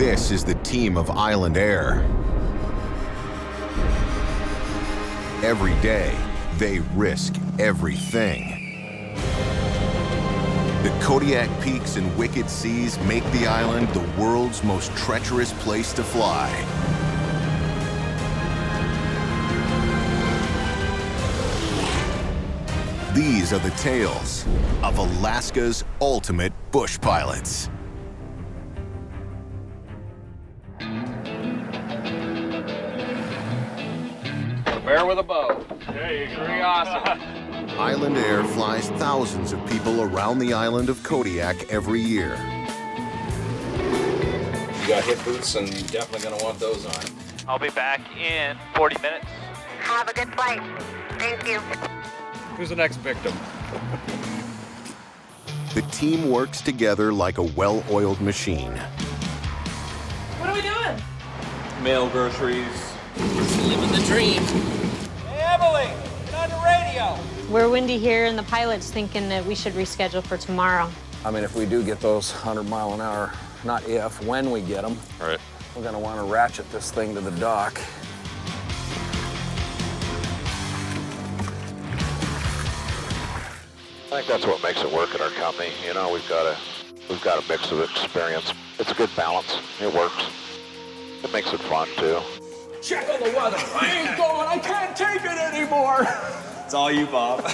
This is the team of Island Air. Every day, they risk everything. The Kodiak Peaks and wicked seas make the island the world's most treacherous place to fly. These are the tales of Alaska's ultimate bush pilots. Bear with a bow. There you go. Pretty awesome. Island Air flies thousands of people around the island of Kodiak every year. You got hip boots, and you're definitely going to want those on. I'll be back in 40 minutes. Have a good flight. Thank you. Who's the next victim? The team works together like a well-oiled machine. What are we doing? Mail groceries. Living the dream. Hey, Emily, get on the radio. We're windy here, and the pilot's thinking that we should reschedule for tomorrow. I mean, if we do get those 100-mile-an-hour, not if, when we get them, Right. we're going to want to ratchet this thing to the dock. I think that's what makes it work at our company. You know, we've got a mix of experience. It's a good balance. It works. It makes it fun too. Check on the weather. I ain't going. I can't take it anymore. It's all you, Bob.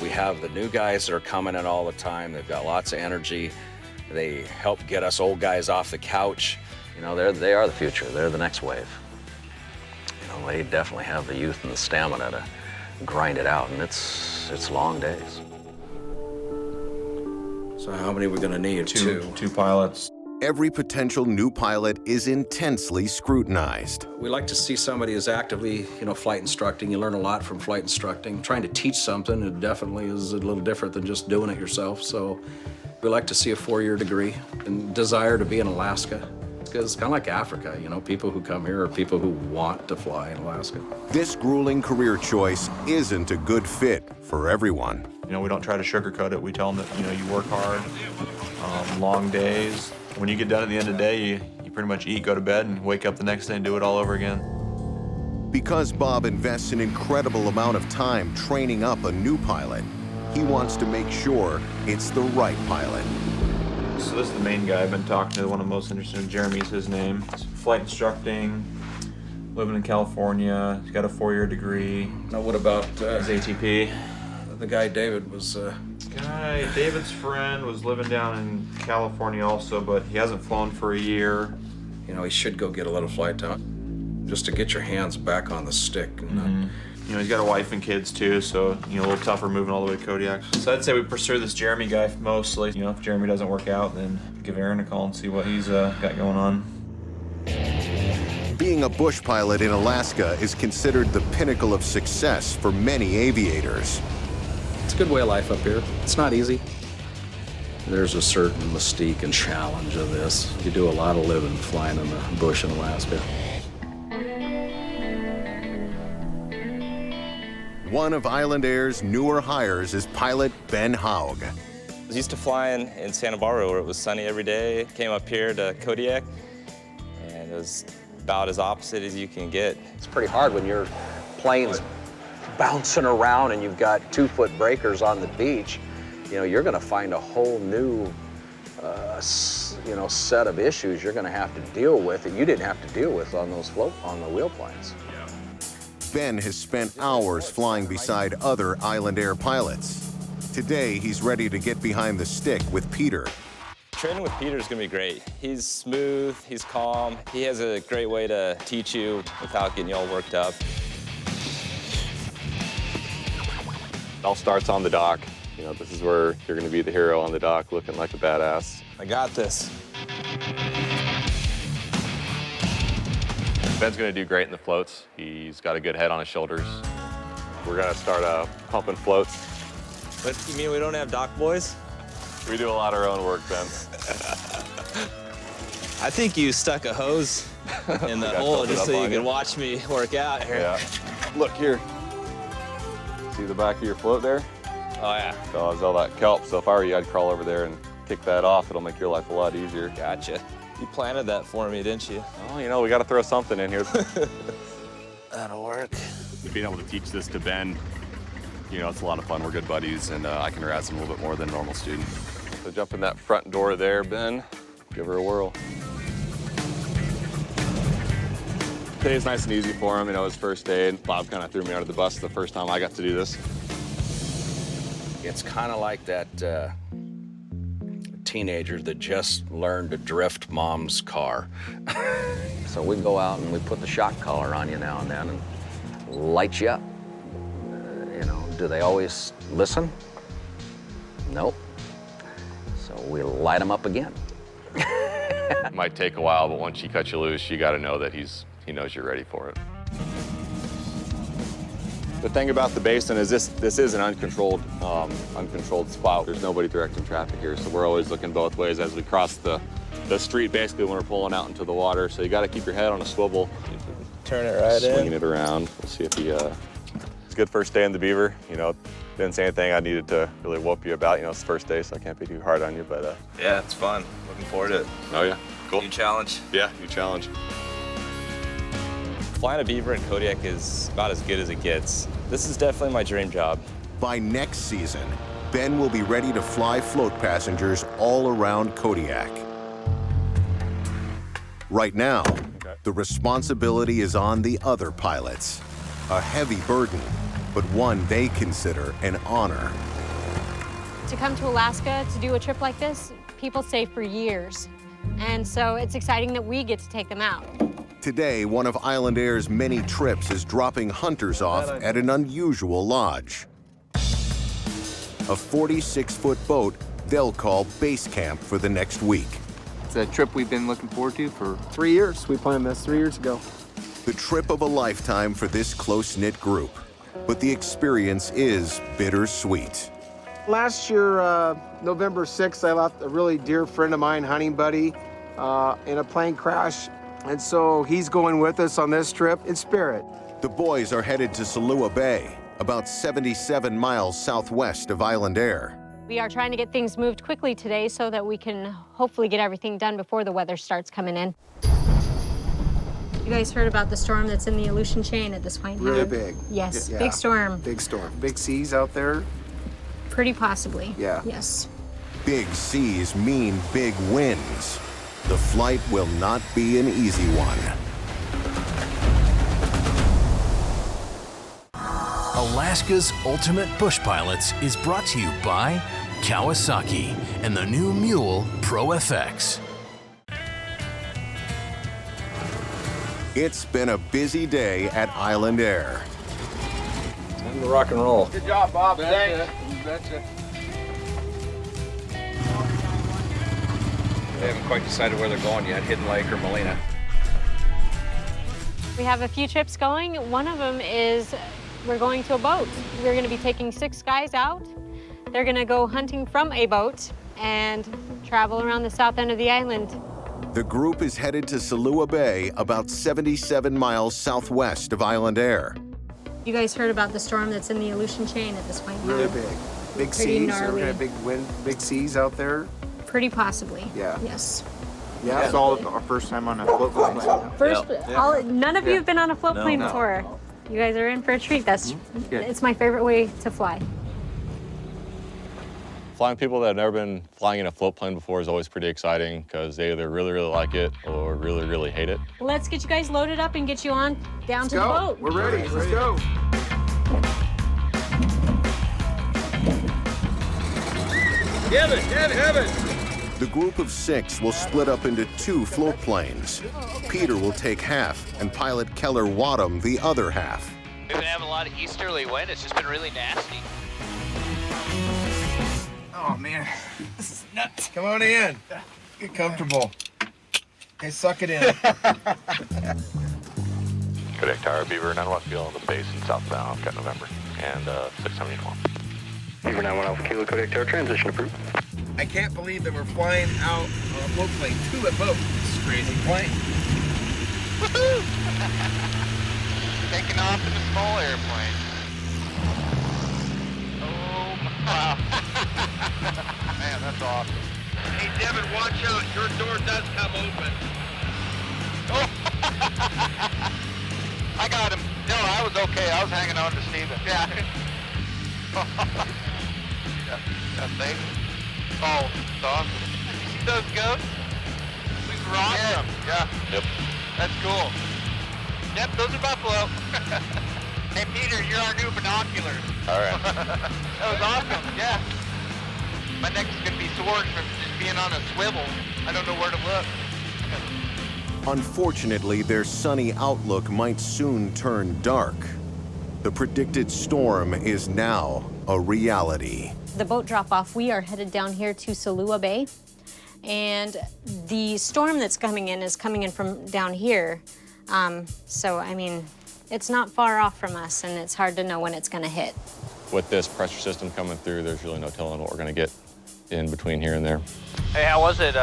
We have the new guys that are coming in all the time. They've got lots of energy. They help get us old guys off the couch. You know, they are the future. They're the next wave. You know, they definitely have the youth and the stamina to grind it out, and it's long days. So how many are we gonna need? Two pilots. Every potential new pilot is intensely scrutinized. We like to see somebody who's actively, flight instructing. You learn a lot from flight instructing. Trying to teach something, it definitely is a little different than just doing it yourself. So we like to see a 4-year degree and desire to be in Alaska. It's kind of like Africa, people who come here are people who want to fly in Alaska. This grueling career choice isn't a good fit for everyone. We don't try to sugarcoat it. We tell them that, you work hard, long days. When you get done at the end of the day, you pretty much eat, go to bed, and wake up the next day and do it all over again. Because Bob invests an incredible amount of time training up a new pilot, he wants to make sure it's the right pilot. So this is the main guy I've been talking to, one of the most interesting. Jeremy's his name. He's flight instructing, living in California. He's got a 4-year degree. Now what about His ATP. the guy David was... David's friend was living down in California also, but he hasn't flown for a year. he should go get a little flight time just to get your hands back on the stick. And, He's got a wife and kids too, so, a little tougher moving all the way to Kodiak. So I'd say we pursue this Jeremy guy mostly. If Jeremy doesn't work out, then give Aaron a call and see what he's got going on. Being a bush pilot in Alaska is considered the pinnacle of success for many aviators. It's a good way of life up here. It's not easy. There's a certain mystique and challenge of this. You do a lot of living flying in the bush in Alaska. One of Island Air's newer hires is pilot Ben Haug. I was used to flying in Santa Barbara where it was sunny every day. Came up here to Kodiak, and it was about as opposite as you can get. It's pretty hard when your plane's bouncing around and you've got 2-foot breakers on the beach. You're going to find a whole new, set of issues you're going to have to deal with that you didn't have to deal with on the wheel planes. Ben has spent hours flying beside other Island Air pilots. Today, he's ready to get behind the stick with Peter. Training with Peter is going to be great. He's smooth, he's calm. He has a great way to teach you without getting you all worked up. It all starts on the dock. This is where you're going to be the hero on the dock, looking like a badass. I got this. Ben's going to do great in the floats. He's got a good head on his shoulders. We're going to start pumping floats. But you mean we don't have dock boys? We do a lot of our own work, Ben. I think you stuck a hose in the hole just so you can watch me work out here. Yeah. Look here. See the back of your float there? Oh, yeah. So it's all that kelp. So if I were you, I'd crawl over there and kick that off, it'll make your life a lot easier. Gotcha. You planted that for me, didn't you? Oh, you know, we got to throw something in here. That'll work. Being able to teach this to Ben, you know, it's a lot of fun. We're good buddies, and I can harass him a little bit more than a normal student. So jump in that front door there, Ben. Give her a whirl. Today's nice and easy for him. You know, his first day, and Bob kind of threw me under the bus the first time I got to do this. It's kind of like that teenager that just learned to drift mom's car. So we go out and we put the shock collar on you now and then and light you up. You know, do they always listen? Nope. So we light them up again. It might take a while, but once he cuts you loose, you got to know that he knows you're ready for it. The thing about the basin is this is an uncontrolled spot. There's nobody directing traffic here, so we're always looking both ways as we cross the street, basically, when we're pulling out into the water. So you got to keep your head on a swivel. Turn it right in. Swinging it around. We'll see if he... It's a good first day in the Beaver. You know, didn't say anything I needed to really whoop you about. You know, it's the first day, so I can't be too hard on you, but... Yeah, it's fun. Looking forward to it. Oh, yeah. Cool. New challenge. Yeah, new challenge. Flying a Beaver in Kodiak is about as good as it gets. This is definitely my dream job. By next season, Ben will be ready to fly float passengers all around Kodiak. Right now, the responsibility is on the other pilots. A heavy burden, but one they consider an honor. To come to Alaska to do a trip like this, people stay for years. And so it's exciting that we get to take them out. Today, one of Island Air's many trips is dropping hunters off at an unusual lodge. A 46-foot boat they'll call base camp for the next week. It's a trip we've been looking forward to for 3 years. We planned this 3 years ago. The trip of a lifetime for this close-knit group. But the experience is bittersweet. Last year, November 6th, I lost a really dear friend of mine, hunting buddy, in a plane crash. And so he's going with us on this trip in spirit. The boys are headed to Salua Bay, about 77 miles southwest of Island Air. We are trying to get things moved quickly today so that we can hopefully get everything done before the weather starts coming in. You guys heard about the storm that's in the Aleutian chain at this point? Really big. Yes, Yeah. big storm. Big storm. Big seas out there. Pretty possibly. Yeah. Yes. Big seas mean big winds. The flight will not be an easy one. Alaska's Ultimate Bush Pilots is brought to you by Kawasaki and the new Mule Pro FX. It's been a busy day at Island Air. Time to rock and roll. Good job, Bob. Thanks. You betcha. They haven't quite decided where they're going yet, Hidden Lake or Molina. We have a few trips going. One of them is we're going to a boat. We're going to be taking 6 guys out. They're going to go hunting from a boat and travel around the south end of the island. The group is headed to Salua Bay, about 77 miles southwest of Island Air. You guys heard about the storm that's in the Aleutian chain at this point? Really big. Big Pretty seas. gnarly. We're gonna have big wind, big seas out there. Pretty possibly. Yeah. Yes. Yeah, it's all our first time on a float plane. First, none of you have been on a float plane No. before. You guys are in for a treat. It's my favorite way to fly. Flying people that have never been flying in a float plane before is always pretty exciting because they either really, really like it or really, really hate it. Let's get you guys loaded up and get you on down to the boat. We're ready. Let's go. Have it. The group of 6 will split up into 2 float planes. Peter will take half, and pilot Keller Wadham the other half. We've been having a lot of easterly wind. It's just been really nasty. Oh, man. This is nuts. Come on in. Get comfortable. Okay, suck it in. Kodiak Tower, Beaver 9-1, fuel on the base and southbound, got November, and 671. Beaver 9-1 Alpha Kilo, Kodiak Tower, transition approved. I can't believe that we're flying out on a float plane to a boat. This is crazy plane. Woohoo! Taking off in a small airplane. Oh, wow. Man, that's awesome. Devin, watch out. Your door does come open. Oh. I got him. No, I was okay. I was hanging on to Steven. Yeah. That thing. Oh, it's awesome. You see those ghosts? We rocked them. Yeah. Yep. That's cool. Yep, those are buffalo. Hey, Peter, you're our new binoculars. All right. That was awesome. Yeah. My neck is going to be sore from just being on a swivel. I don't know where to look. Unfortunately, their sunny outlook might soon turn dark. The predicted storm is now a reality. The boat drop-off, we are headed down here to Salua Bay, and the storm that's coming in is coming in from down here. So, I mean, it's not far off from us, and it's hard to know when it's going to hit. With this pressure system coming through, there's really no telling what we're going to get in between here and there. Hey, how was it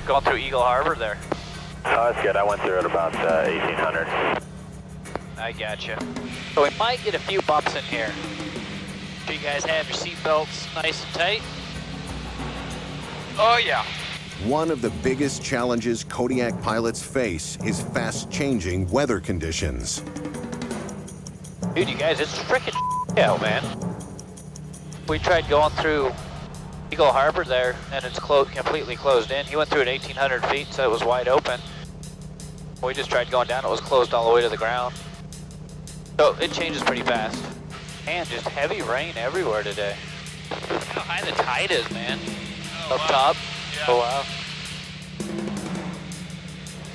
going through Eagle Harbor there? Oh, that's good. I went through at about 1800. I gotcha. So we might get a few bumps in here. Do you guys have your seatbelts nice and tight? Oh, yeah. One of the biggest challenges Kodiak pilots face is fast-changing weather conditions. Dude, you guys, it's freaking out, man. We tried going through Eagle Harbor there, and it's completely closed in. He went through at 1,800 feet, so it was wide open. We just tried going down, it was closed all the way to the ground. So it changes pretty fast. And just heavy rain everywhere today. Look how high the tide is, man. Oh, Up wow. top. Yeah. Oh, wow.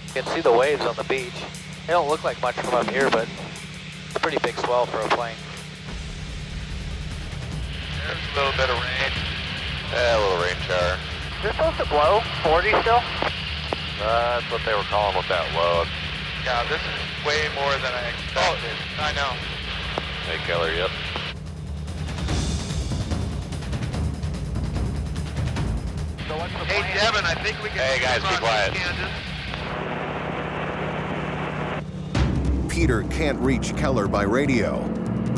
You can see the waves on the beach. They don't look like much from up here, but it's a pretty big swell for a plane. There's a little bit of rain. Yeah, a little rain shower. Is this supposed to blow 40 still? That's what they were calling with that load. Yeah, this is way more than I expected. Oh, I know. Hey, Keller, yep. Hey, Devin, I think we can... Hey, guys, be quiet. Peter can't reach Keller by radio.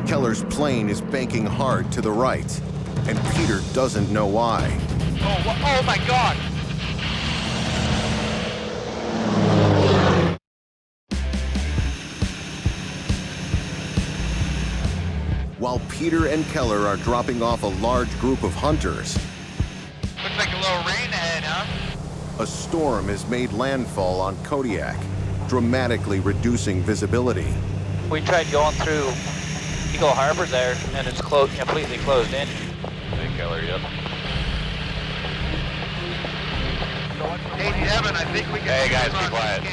Keller's plane is banking hard to the right, and Peter doesn't know why. Oh my God! While Peter and Keller are dropping off a large group of hunters, Looks like a little rain ahead, huh? a storm has made landfall on Kodiak, dramatically reducing visibility. We tried going through Eagle Harbor there, and it's completely closed in. Hey, Keller, yep. Hey, Devin, I think we can... Hey, guys, be quiet.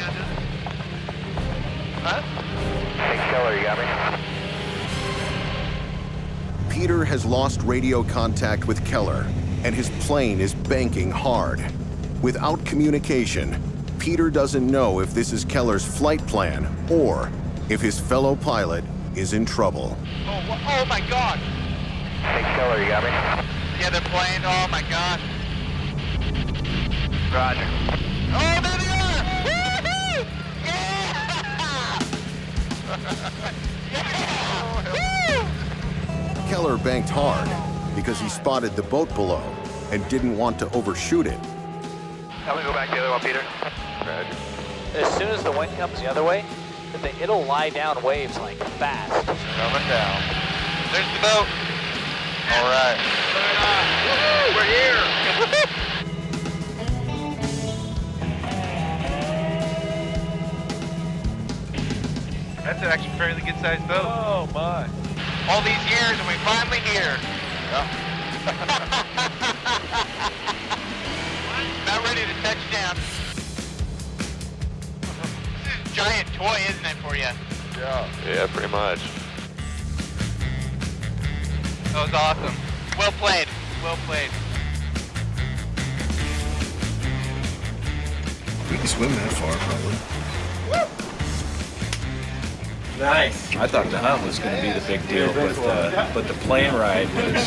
Huh? Hey, Keller, you got me? Peter has lost radio contact with Keller, and his plane is banking hard. Without communication, Peter doesn't know if this is Keller's flight plan or if his fellow pilot is in trouble. Oh my God! Hey, Keller, you got me? Yeah, they're playing. Oh my God! Roger. Oh, there they are! Woo-hoo! Yeah! Woo! Keller banked hard because he spotted the boat below and didn't want to overshoot it. How we go back the other one, Peter? Roger. As soon as the wind comes the other way, it'll lie down waves like fast. Coming down. There's the boat. All right. Woohoo! We're here. That's actually a fairly good-sized boat. Oh my! All these years, and we finally here. Yeah. About ready to touch down. This is a giant toy, isn't it, for you? Yeah. Yeah, pretty much. That was awesome. Well played. Well played. We can swim that far, probably. Nice. I thought the hunt was going to be the big deal, but the plane ride was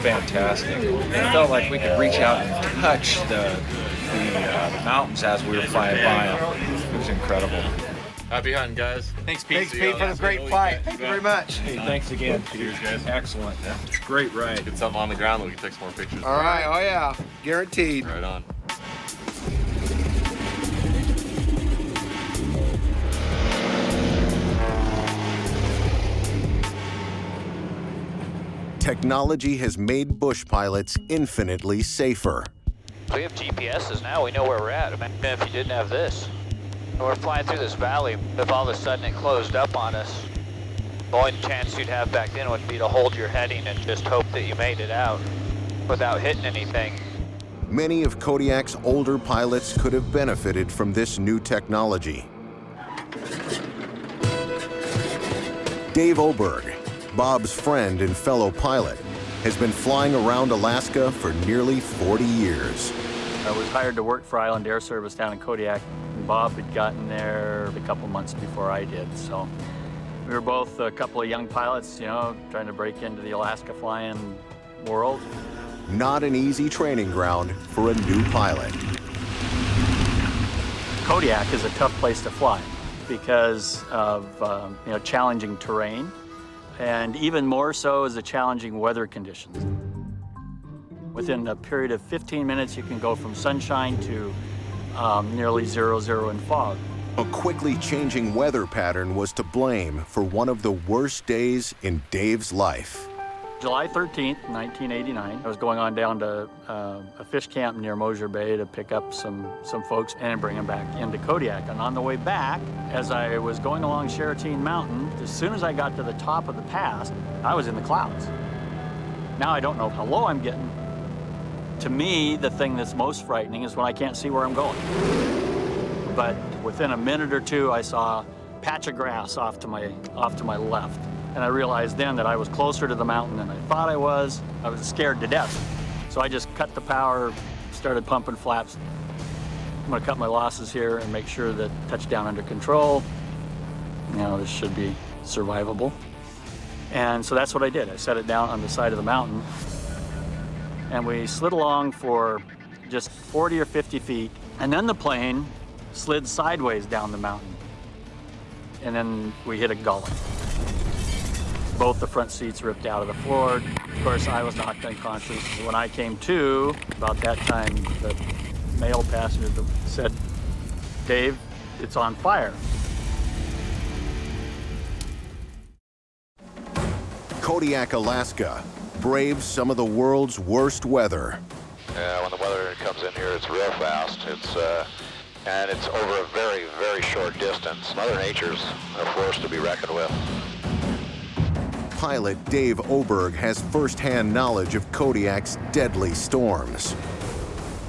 fantastic. It felt like we could reach out and touch the mountains as we were flying by them. It was incredible. Happy hunting, guys. Thanks, Pete. Thanks, Pete, for the great flight. Thank you very much. Hey, thanks again. Cheers, guys. Excellent. Great. great ride. Get something on the ground that we can take some more pictures. All right, oh yeah, guaranteed. Right on. Technology has made bush pilots infinitely safer. We have GPSs now, we know where we're at. Imagine if you didn't have this. We're flying through this valley, if all of a sudden it closed up on us, the only chance you'd have back then would be to hold your heading and just hope that you made it out without hitting anything. Many of Kodiak's older pilots could have benefited from this new technology. Dave Oberg, Bob's friend and fellow pilot, has been flying around Alaska for nearly 40 years. I was hired to work for Island Air Service down in Kodiak. Bob had gotten there a couple months before I did, so we were both a couple of young pilots, you know, trying to break into the Alaska flying world. Not an easy training ground for a new pilot. Kodiak is a tough place to fly because of you know, challenging terrain, and even more so is the challenging weather conditions. Within a period of 15 minutes, you can go from sunshine to nearly 0 in fog. A quickly changing weather pattern was to blame for one of the worst days in Dave's life. July 13th, 1989, I was going on down to a fish camp near Mosier Bay to pick up some folks and bring them back into Kodiak. And on the way back, as I was going along Cheratine Mountain, as soon as I got to the top of the pass, I was in the clouds. Now I don't know how low I'm getting. To me, the thing that's most frightening is when I can't see where I'm going. But within a minute or two, I saw a patch of grass off to my left. And I realized then that I was closer to the mountain than I thought I was. I was scared to death. So I just cut the power, started pumping flaps. I'm gonna cut my losses here and make sure that touchdown under control. You know, this should be survivable. And so that's what I did. I set it down on the side of the mountain. And we slid along for just 40 or 50 feet. And then the plane slid sideways down the mountain. And then we hit a gully. Both the front seats ripped out of the floor. Of course, I was knocked unconscious. When I came to, about that time, the male passenger said, "Dave, it's on fire." Kodiak, Alaska, braves some of the world's worst weather. Yeah, when the weather comes in here, it's real fast. And it's over a very, very short distance. Mother Nature's a force to be reckoned with. Pilot Dave Oberg has first-hand knowledge of Kodiak's deadly storms.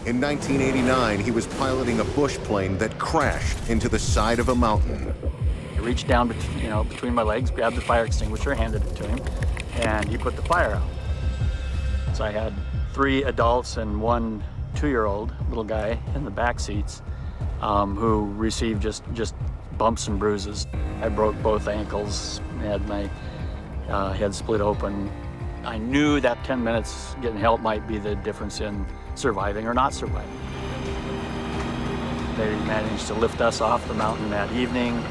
In 1989, he was piloting a bush plane that crashed into the side of a mountain. I reached down between my legs, grabbed the fire extinguisher, handed it to him, and he put the fire out. So I had 3 adults and 1 2-year-old little guy in the back seats who received just bumps and bruises. I broke both ankles, had my head split open. I knew that 10 minutes getting help might be the difference in surviving or not surviving. They managed to lift us off the mountain that evening.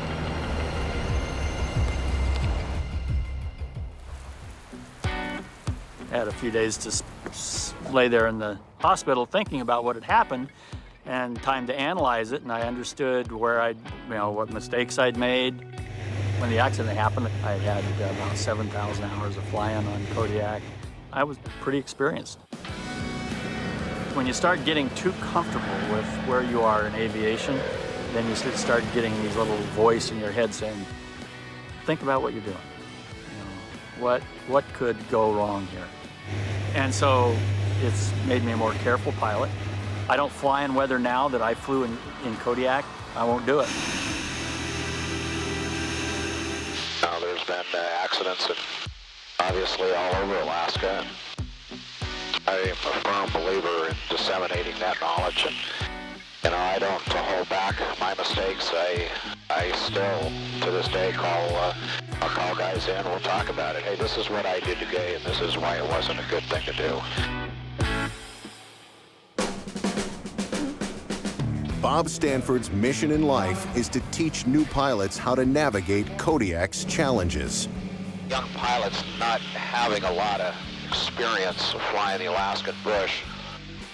I had a few days to lay there in the hospital thinking about what had happened and time to analyze it, and I understood where what mistakes I'd made. When the accident happened, I had about 7,000 hours of flying on Kodiak. I was pretty experienced. When you start getting too comfortable with where you are in aviation, then you start getting these little voice in your head saying, think about what you're doing. What could go wrong here? And so it's made me a more careful pilot. I don't fly in weather now that I flew in Kodiak. I won't do it. Now, there's been accidents obviously all over Alaska. I am a firm believer in disseminating that knowledge, and I don't hold back my mistakes. I still, to this day, I'll call guys in, we'll talk about it. Hey, this is what I did today, and this is why it wasn't a good thing to do. Bob Stanford's mission in life is to teach new pilots how to navigate Kodiak's challenges. Young pilots not having a lot of experience of flying the Alaskan bush.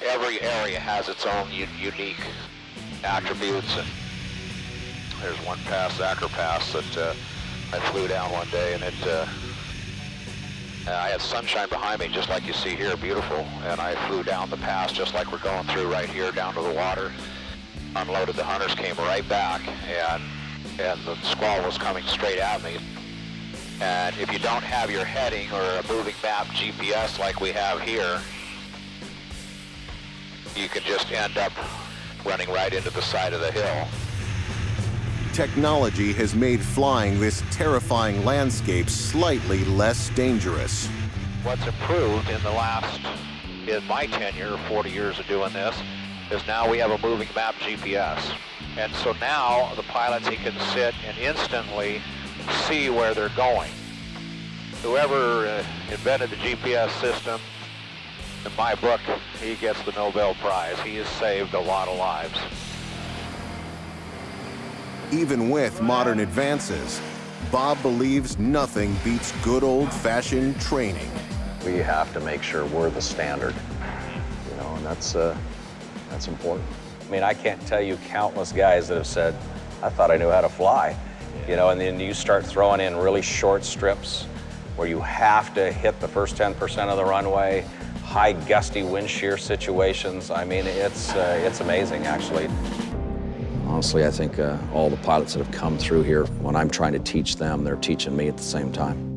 Every area has its own unique attributes. And there's one pass, Acker Pass, that I flew down one day, and I had sunshine behind me, just like you see here, beautiful. And I flew down the pass, just like we're going through right here, down to the water. Unloaded, the hunters came right back, and the squall was coming straight at me. And if you don't have your heading or a moving map GPS like we have here, you can just end up running right into the side of the hill. Technology has made flying this terrifying landscape slightly less dangerous. What's improved in my tenure, 40 years of doing this, is now we have a moving map GPS. And so now the pilots, he can sit and instantly see where they're going. Whoever invented the GPS system, in my book, he gets the Nobel Prize. He has saved a lot of lives. Even with modern advances, Bob believes nothing beats good old-fashioned training. We have to make sure we're the standard, you know, and that's important. I mean, I can't tell you countless guys that have said, I thought I knew how to fly, you know, and then you start throwing in really short strips where you have to hit the first 10% of the runway, high gusty wind shear situations. I mean, it's amazing, actually. Honestly, I think all the pilots that have come through here, when I'm trying to teach them, they're teaching me at the same time.